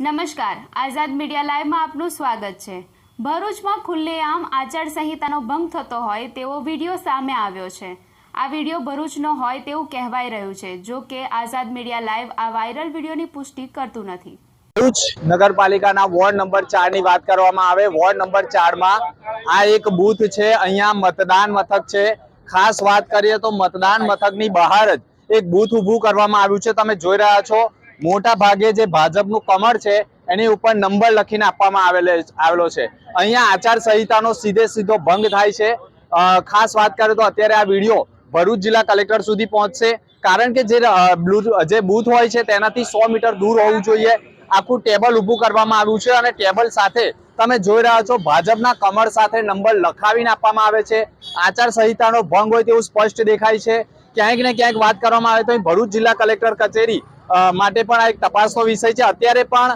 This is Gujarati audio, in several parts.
નમસ્કાર, આઝાદ મીડિયા લાઈવમાં આપનું સ્વાગત છે। ભરૂચમાં ખુલ્લેઆમ આચારસંહિતાનો ભંગ થતો હોય તેવો વિડીયો સામે આવ્યો છે। આ વિડીયો ભરૂચનો હોય તેવું કહેવાઈ રહ્યું છે। જો કે આઝાદ મીડિયા લાઈવ આ વાયરલ વિડીયોની પુષ્ટિ કરતું નથી। ભરૂચ નગરપાલિકાના વોર્ડ નંબર 4 ની વાત કરવામાં આવે, વોર્ડ નંબર 4 માં આ એક બૂથ છે। અહીંયા મતદાન મથક છે। ખાસ વાત કરીએ તો મતદાન મથકની બહાર જ એક બૂથ ઊભું કરવામાં આવ્યું છે। તમે જોઈ રહ્યા છો મોટા ભાગે જે ભાજપનું કમળ છે એની ઉપર નંબર લખીને આપવામાં આવેલો છે। અહીંયા આચારસંહિતાનો સીધો ભંગ થાય છે। ખાસ વાત કરીએ તો અત્યારે આ વિડીયો ભરૂચ જિલ્લા કલેક્ટર સુધી પહોંચશે, કારણ કે જે બૂથ હોય છે તેનાથી 100 મીટર દૂર હોવું જોઈએ। આખું ટેબલ ઊભું કરવામાં આવ્યું છે અને ટેબલ સાથે તમે જોઈ રહ્યા છો ભાજપના કમળ સાથે નંબર લખાવીને આપવામાં આવે છે। આચારસંહિતાનો ભંગ હોય તેવું સ્પષ્ટ દેખાય છે। ક્યાંક ને ક્યાંક વાત કરવામાં આવે તો ભરૂચ જિલ્લા કલેક્ટર કચેરી માટે પણ આ એક તપાસનો વિષય છે। અત્યારે પણ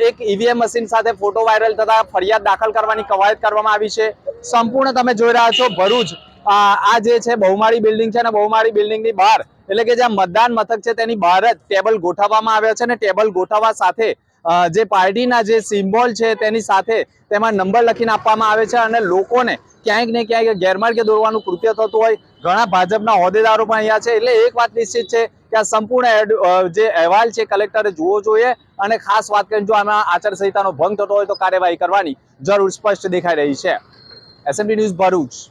એક ઈવીએમ મશીન સાથે ફોટો વાયરલ થતા ફરિયાદ દાખલ કરવાની કવાયત કરવામાં આવી છે। સંપૂર્ણ તમે જોઈ રહ્યા છો ભરૂચ આ જે છે બહુમાળી બિલ્ડિંગ છે અને બહુમાળી બિલ્ડિંગની બહાર એટલે કે જ્યાં મતદાન મથક છે તેની બહાર જ ટેબલ ગોઠવવામાં આવ્યા છે અને ટેબલ ગોઠવવા સાથે જે પાર્ટીના જે સિમ્બોલ છે તેની સાથે તેમાં નંબર લખીને આપવામાં આવે છે અને લોકોને ક્યાંક ને ક્યાંક ગેરમાર્ગે દોરવાનું કૃત્ય થતું હોય। ઘણા ભાજપના હોદ્દેદારો પણ અહીંયા છે। એટલે એક વાત નિશ્ચિત છે કે આ સંપૂર્ણ જે અહેવાલ છે કલેક્ટરે જોવો જોઈએ અને ખાસ વાત કરીને જો આમાં આચારસંહિતાનો ભંગ થતો હોય તો કાર્યવાહી કરવાની જરૂર સ્પષ્ટ દેખાઈ રહી છે। SMT news Bharuch.